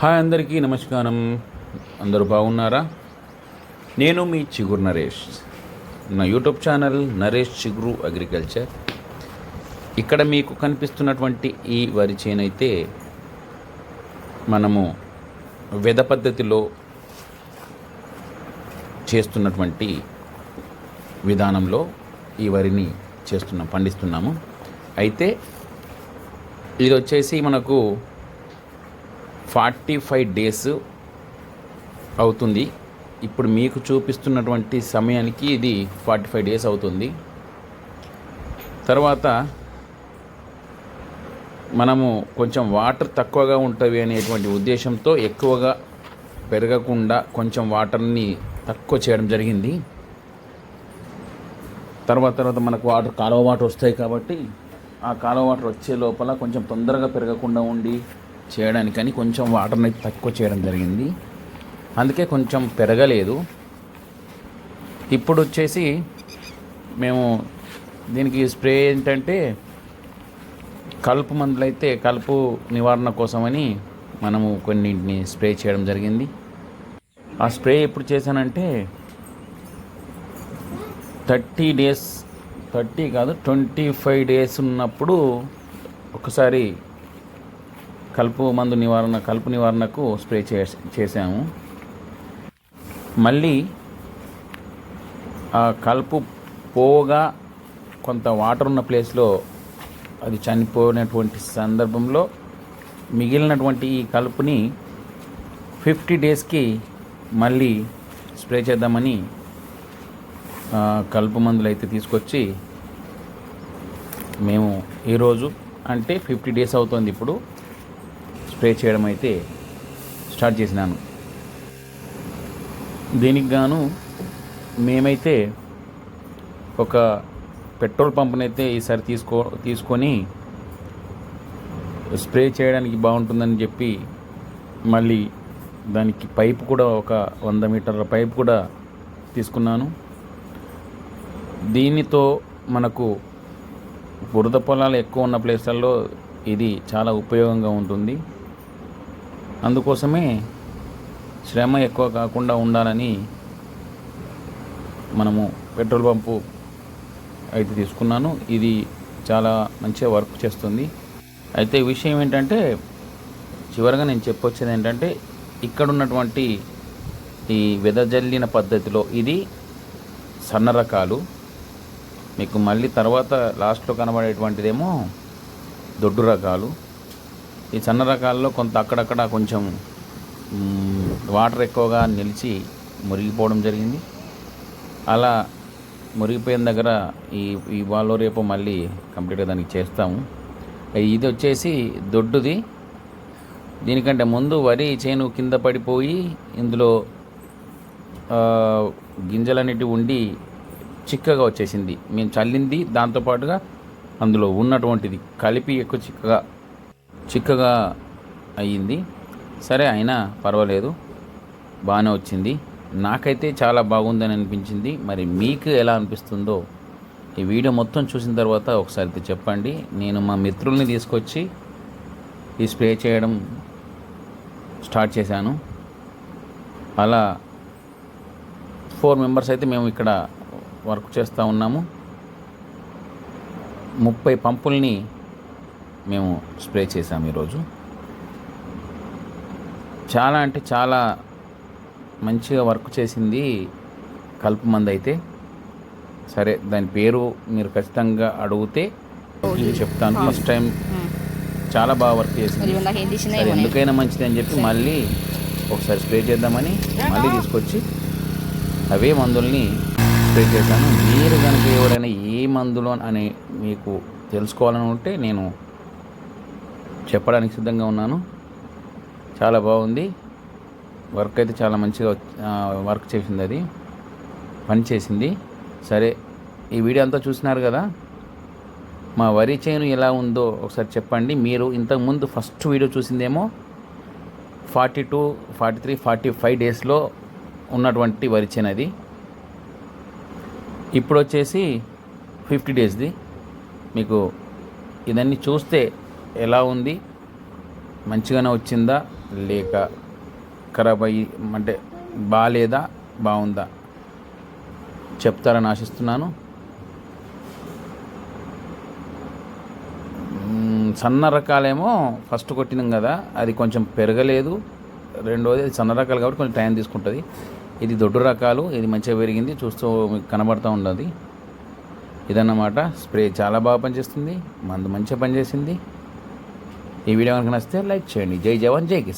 Hi అందరికీ నమస్కారం. అందరూ బాగున్నారా? నేను మీ చిగురు నరేష్. నా యూట్యూబ్ ఛానల్ నరేష్ చిగురు అగ్రికల్చర్. ఇక్కడ మీకు కనిపిస్తున్నటువంటి ఈ వరి చేనైతే మనము వెద పద్ధతిలో చేస్తున్నటువంటి విధానంలో ఈ వరిని పండిస్తున్నాము. అయితే ఇది వచ్చేసి మనకు 45 డేస్ అవుతుంది. ఇప్పుడు మీకు చూపిస్తున్నటువంటి సమయానికి ఇది 45 డేస్ అవుతుంది. తర్వాత మనము కొంచెం వాటర్ తక్కువగా ఉంటుంది అనేటువంటి ఉద్దేశంతో ఎక్కువగా పెరగకుండా కొంచెం వాటర్ని తక్కువ చేయడం జరిగింది. తర్వాత మనకు కాలువ వాటర్ వస్తాయి కాబట్టి ఆ కాలువ వాటర్ వచ్చే లోపల కొంచెం తొందరగా పెరగకుండా ఉండి చేయడానికని కొంచెం వాటర్ని తక్కువ చేయడం జరిగింది. అందుకే కొంచెం పెరగలేదు. ఇప్పుడు వచ్చేసి మేము దీనికి స్ప్రే ఏంటంటే కలుపు మందులు అయితే కలుపు నివారణ కోసమని మనము కొన్నింటిని స్ప్రే చేయడం జరిగింది. ఆ స్ప్రే ఎప్పుడు చేశానంటే 25 డేస్ ఉన్నప్పుడు ఒకసారి కలుపు నివారణకు స్ప్రే చేసాము. మళ్ళీ ఆ కలుపు పోగా కొంత వాటర్ ఉన్న ప్లేస్లో అది చనిపోయినటువంటి సందర్భంలో మిగిలినటువంటి ఈ కలుపుని 50 డేస్కి మళ్ళీ స్ప్రే చేద్దామని కలుపు మందులు అయితే తీసుకొచ్చి మేము ఈరోజు అంటే 50 డేస్ అవుతుంది ఇప్పుడు స్ప్రే చేయడం అయితే స్టార్ట్ చేసినాను. దీనికి గాను మేమైతే ఒక పెట్రోల్ పంపునైతే ఈసారి తీసుకొని స్ప్రే చేయడానికి బాగుంటుందని చెప్పి మళ్ళీ దానికి పైపు కూడా ఒక 100 మీటర్ల పైపు కూడా తీసుకున్నాను. దీనితో మనకు బురద పొలాలు ఎక్కువ ఉన్న ప్లేస్లలో ఇది చాలా ఉపయోగంగా ఉంటుంది. అందుకోసమే శ్రమ ఎక్కువ కాకుండా ఉండాలని మనము పెట్రోల్ పంపు అయితే తీసుకున్నాను. ఇది చాలా మంచిగా వర్క్ చేస్తుంది. అయితే విషయం ఏంటంటే చివరిగా నేను చెప్పొచ్చేది ఏంటంటే ఇక్కడ ఉన్నటువంటి ఈ వెదజల్లిన పద్ధతిలో ఇది సన్న రకాలు. మీకు మళ్ళీ తర్వాత లాస్ట్లో కనబడేటువంటిదేమో దొడ్డు రకాలు. ఈ సన్న రకాల్లో కొంత అక్కడక్కడ కొంచెం వాటర్ ఎక్కువగా నిలిచి మురిగిపోవడం జరిగింది. అలా మురిగిపోయిన దగ్గర ఈ వాళ్ళో రేపు మళ్ళీ కంప్లీట్గా దానికి చేస్తాము. ఇది వచ్చేసి దొడ్డుది. దీనికంటే ముందు వరి చేను కింద పడిపోయి ఇందులో గింజలన్నిటి ఉండి చిక్కగా వచ్చేసింది. మేము చల్లింది దాంతోపాటుగా అందులో ఉన్నటువంటిది కలిపి ఎక్కువ చిక్కగా అయ్యింది. సరే అయినా పర్వాలేదు, బాగానే వచ్చింది. నాకైతే చాలా బాగుందని అనిపించింది. మరి మీకు ఎలా అనిపిస్తుందో ఈ వీడియో మొత్తం చూసిన తర్వాత ఒకసారి చెప్పండి. నేను మా మిత్రుల్ని తీసుకొచ్చి ఈ స్ప్రే చేయడం స్టార్ట్ చేశాను. అలా 4 మెంబర్స్ అయితే మేము ఇక్కడ వర్క్ చేస్తూ ఉన్నాము. 30 పంపుల్ని మేము స్ప్రే చేసాము ఈరోజు. చాలా అంటే చాలా మంచిగా వర్క్ చేసింది కలుపు మందు అయితే. సరే దాని పేరు మీరు ఖచ్చితంగా అడిగితే నేను చెప్తాను. ఫస్ట్ టైం చాలా బాగా వర్క్ చేసింది. సరే ఎందుకైనా మంచిది అని చెప్పి మళ్ళీ ఒకసారి స్ప్రే చేద్దామని మళ్ళీ తీసుకొచ్చి అవే మందుల్ని స్ప్రే చేశాను. మీరు కనుక ఎవరైనా ఏ మందులు అని మీకు తెలుసుకోవాలని ఉంటే నేను చెప్పడానికి సిద్ధంగా ఉన్నాను. చాలా బాగుంది వర్క్ అయితే, చాలా మంచిగా వర్క్ చేసింది, అది పని చేసింది. సరే ఈ వీడియో అంతా చూసినారు కదా. మా వరి చేను ఎలా ఉందో ఒకసారి చెప్పండి. మీరు ఇంతకుముందు ఫస్ట్ వీడియో చూసిందేమో 42, 43, 45 డేస్లో ఉన్నటువంటి వరి చేను అది. ఇప్పుడు వచ్చేసి 50 డేస్ది. మీకు ఇదన్నీ చూస్తే ఎలా ఉంది, మంచిగానే వచ్చిందా లేక ఖరాబ్ అయ్యి అంటే బాగాలేదా బాగుందా చెప్తారని ఆశిస్తున్నాను. సన్న రకాలేమో ఫస్ట్ కొట్టినాం కదా, అది కొంచెం పెరగలేదు. రెండోది అది సన్న రకాలు కాబట్టి కొంచెం టైం తీసుకుంటుంది. ఇది దొడ్డు రకాలు, ఇది మంచిగా పెరిగింది, చూస్తూ మీకు కనబడుతూ ఉండదు. ఇదన్నమాట. స్ప్రే చాలా బాగా పనిచేస్తుంది, మందు మంచిగా పనిచేసింది. ఈ వీడియో కనుక నచ్చితే లైక్ చేయండి. జై జవాన్ జై కిసాన్.